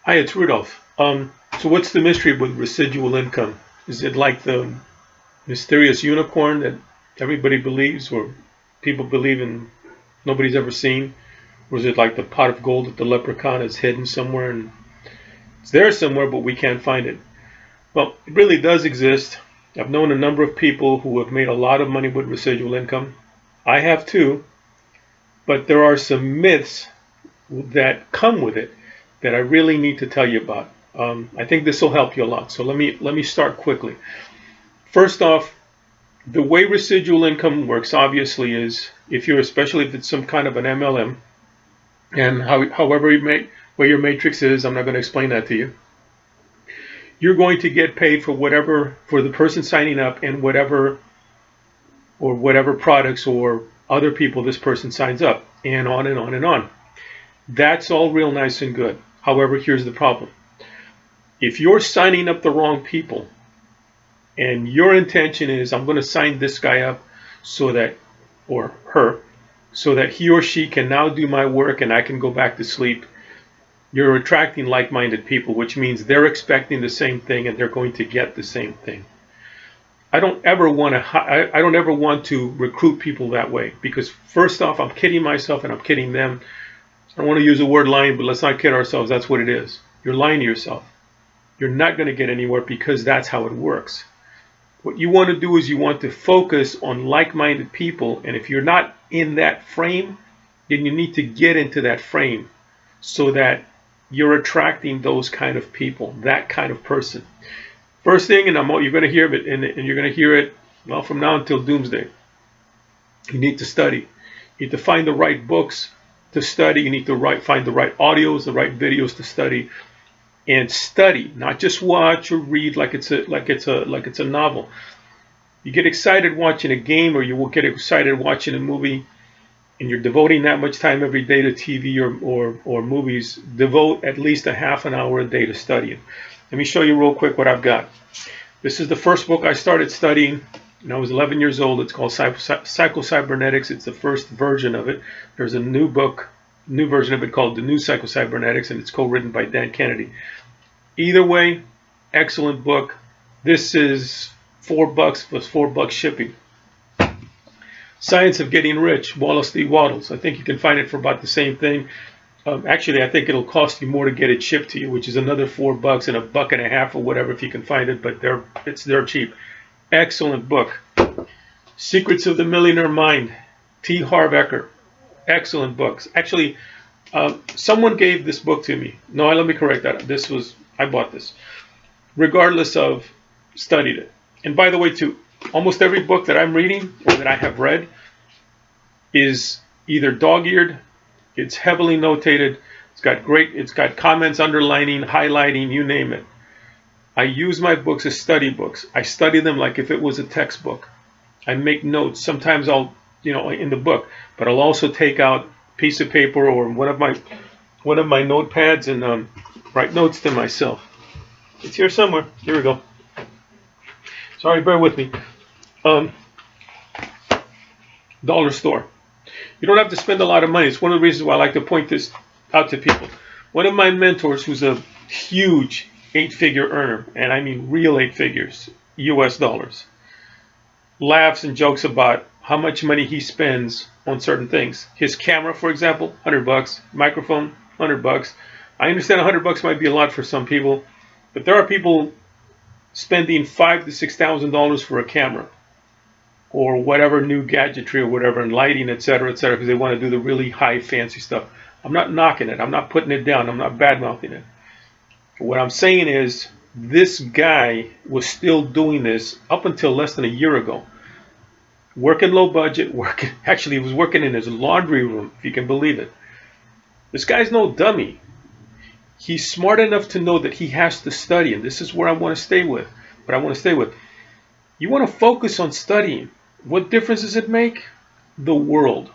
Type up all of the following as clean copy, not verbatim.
Hi, it's Rudolph. So what's the mystery with residual income? Is it like the mysterious unicorn that everybody believes or people believe in nobody's ever seen? Or is it like the pot of gold that the leprechaun is hidden somewhere and it's there somewhere but we can't find it? Well, it really does exist. I've known a number of people who have made a lot of money with residual income. I have too, but there are some myths that come with it that I really need to tell you about. I think this will help you a lot. So let me start quickly. First off, the way residual income works obviously is if you're, especially if it's some kind of an MLM, and however where your matrix is, I'm not going to explain that to you. You're going to get paid for whatever, for the person signing up and whatever products or other people this person signs up, and on and on and on. That's all real nice and good. However, here's the problem. If you're signing up the wrong people and your intention is I'm going to sign this guy up so that, or her, so that he or she can now do my work and I can go back to sleep, you're attracting like-minded people, which means they're expecting the same thing and they're going to get the same thing. I don't ever want to recruit people that way, because first off, I'm kidding myself and I'm kidding them. I don't want to use the word lying, but let's not kid ourselves. That's what it is. You're lying to yourself. You're not going to get anywhere because that's how it works. What you want to do is you want to focus on like-minded people, and if you're not in that frame, then you need to get into that frame so that you're attracting those kind of people, that kind of person. First thing, and you're going to hear it, and you're going to hear it, well, from now until doomsday. You need to study. You need to find the right books to study. You need to find the right audios, the right videos to study, and study, not just watch or read like it's a novel. You get excited watching a game, or you will get excited watching a movie, and you're devoting that much time every day to TV or movies. Devote at least a half an hour a day to studying. Let me show you real quick what I've got. This is the first book I started studying when I was 11 years old. It's called Psycho-Cybernetics. It's the first version of it. There's a new version of it called The New Psycho-Cybernetics, and it's co-written by Dan Kennedy. Either way, excellent book. This is $4 plus $4 shipping. Science of Getting Rich, Wallace D. Wattles. I think you can find it for about the same thing. Actually, I think it'll cost you more to get it shipped to you, which is another $4 and $1.50 or whatever if you can find it, but they're cheap. Excellent book. Secrets of the Millionaire Mind, T. Harv Eker. Excellent books. Actually, someone gave this book to me. No, let me correct that. I bought this. Regardless of, studied it. And by the way, too, almost every book that I'm reading or that I have read is either dog-eared, it's heavily notated, it's got comments, underlining, highlighting, you name it. I use my books as study books. I study them like if it was a textbook. I make notes. Sometimes I'll, in the book, but I'll also take out a piece of paper or one of my notepads and write notes to myself. It's here somewhere. Here we go. Sorry, bear with me. Dollar store. You don't have to spend a lot of money. It's one of the reasons why I like to point this out to people. One of my mentors, who's a huge 8-figure earner, and I mean real 8 figures, US dollars, laughs and jokes about how much money he spends on certain things. His camera, for example, $100. Microphone, $100. I understand $100 might be a lot for some people, but there are people spending $5,000 to $6,000 for a camera or whatever new gadgetry or whatever, and lighting, etc., because they want to do the really high fancy stuff. I'm not knocking it. I'm not putting it down. I'm not bad-mouthing it. What I'm saying is this guy was still doing this up until less than a year ago. Working low budget, actually he was working in his laundry room, if you can believe it. This guy's no dummy. He's smart enough to know that he has to study, and this is where I want to stay with. You want to focus on studying. What difference does it make? The world.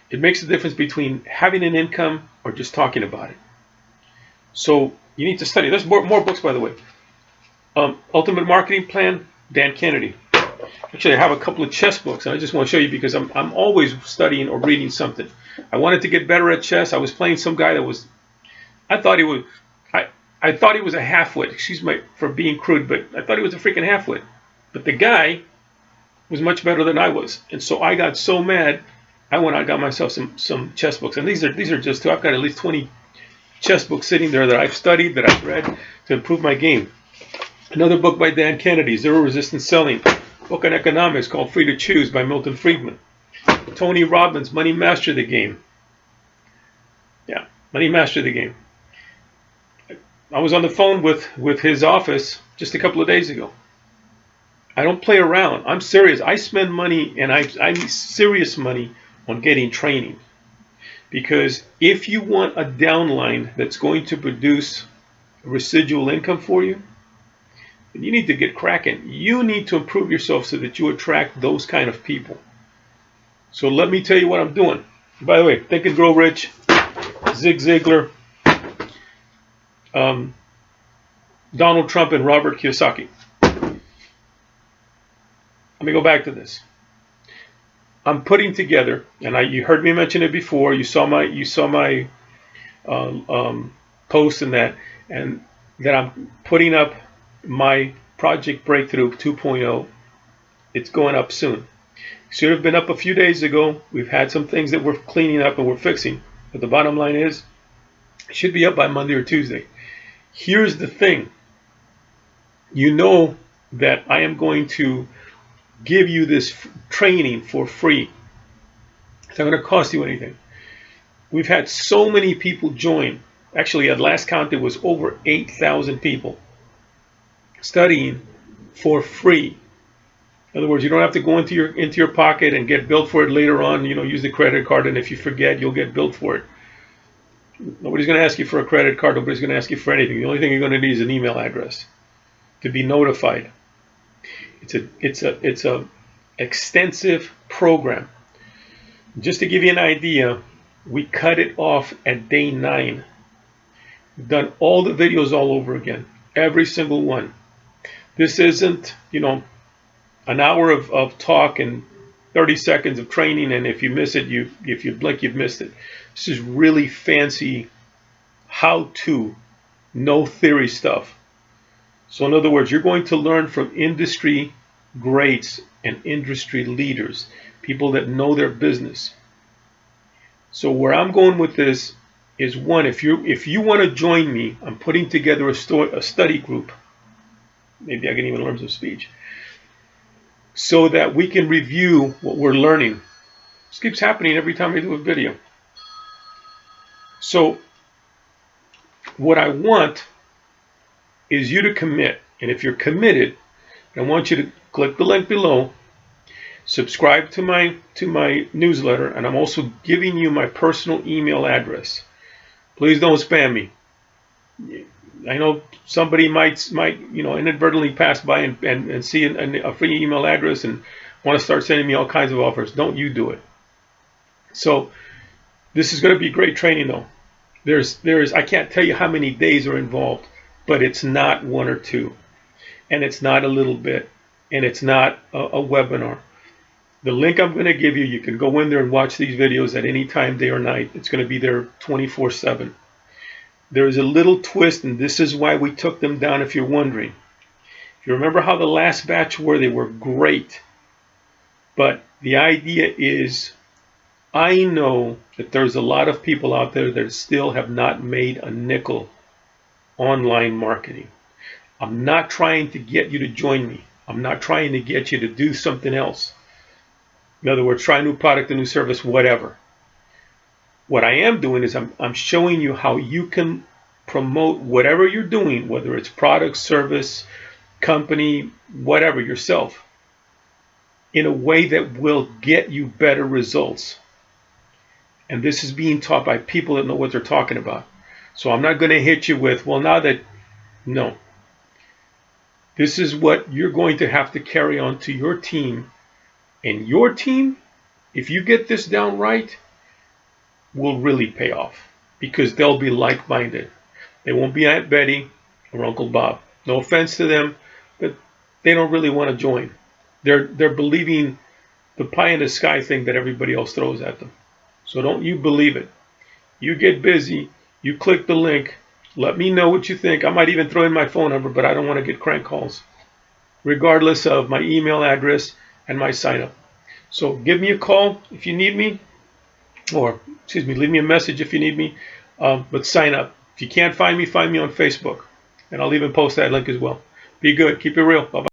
It makes a difference between having an income or just talking about it. So you need to study. There's more books, by the way. Ultimate Marketing Plan, Dan Kennedy. Actually, I have a couple of chess books, and I just want to show you because I'm always studying or reading something. I wanted to get better at chess. I was playing some guy that was, I thought he was, I thought he was a halfwit. Excuse me for being crude, but I thought he was a freaking halfwit. But the guy was much better than I was, and so I got so mad. I went out and got myself some chess books, and these are just two. I've got at least 20 chess books sitting there that I've studied, that I've read to improve my game. Another book by Dan Kennedy, Zero Resistance Selling. Book on economics called Free to Choose by Milton Friedman. Tony Robbins, Money Master the Game. Yeah, Money Master the Game. I was on the phone with his office just a couple of days ago. I don't play around. I'm serious. I spend money, and I need serious money on getting training. Because if you want a downline that's going to produce residual income for you, then you need to get cracking. You need to improve yourself so that you attract those kind of people. So let me tell you what I'm doing. By the way, Think and Grow Rich, Zig Ziglar, Donald Trump, and Robert Kiyosaki. Let me go back to this. I'm putting together, and you heard me mention it before. You saw my post in that, and that I'm putting up my Project Breakthrough 2.0. It's going up soon. Should have been up a few days ago. We've had some things that we're cleaning up and we're fixing, but the bottom line is, it should be up by Monday or Tuesday. Here's the thing. You know that I am going to give you this training for free. It's not going to cost you anything. We've had so many people join. Actually, at last count, it was over 8,000 people studying for free. In other words, you don't have to go into your pocket and get billed for it later on. You know, use the credit card, and if you forget, you'll get billed for it. Nobody's going to ask you for a credit card. Nobody's going to ask you for anything. The only thing you're going to need is an email address to be notified. It's a extensive program. Just to give you an idea, we cut it off at day 9. We've done all the videos all over again, every single one. This isn't, you know, an hour of talk and 30 seconds of training, and if you miss it, if you blink, you've missed it. This is really fancy how-to, no theory stuff. So in other words, you're going to learn from industry greats and industry leaders, people that know their business. So where I'm going with this is, one, if you want to join me, I'm putting together a study group. Maybe I can even learn some speech, so that we can review what we're learning. This keeps happening every time I do a video. So what I want is you to commit. And if you're committed, I want you to click the link below, subscribe to my newsletter, and I'm also giving you my personal email address. Please don't spam me. I know somebody might you know, inadvertently pass by and see a free email address and want to start sending me all kinds of offers. Don't you do it. So this is going to be great training, though. There's I can't tell you how many days are involved, but it's not 1 or 2, and it's not a little bit, and it's not a webinar. The link I'm going to give you, you can go in there and watch these videos at any time, day or night. It's going to be there 24/7. There's a little twist, and this is why we took them down, if you're wondering. If you remember how the last batch were, they were great. But the idea is, I know that there's a lot of people out there that still have not made a nickel online marketing. I'm not trying to get you to join me. I'm not trying to get you to do something else. In other words, try a new product, a new service, whatever. What I am doing is I'm showing you how you can promote whatever you're doing, whether it's product, service, company, whatever, yourself, in a way that will get you better results. And this is being taught by people that know what they're talking about. So I'm not going to hit you with, well, now that, no. This is what you're going to have to carry on to your team. And your team, if you get this down right, will really pay off, because they'll be like-minded. They won't be Aunt Betty or Uncle Bob. No offense to them, but they don't really want to join. They're believing the pie in the sky thing that everybody else throws at them. So don't you believe it. You get busy, you click the link, Let me know what you think. I might even throw in my phone number, but I don't want to get crank calls, regardless of my email address and my sign up. So give me a call if you need me, or excuse me, leave me a message if you need me, but sign up. If you can't find me on Facebook, and I'll even post that link as well. Be good. Keep it real. Bye-bye.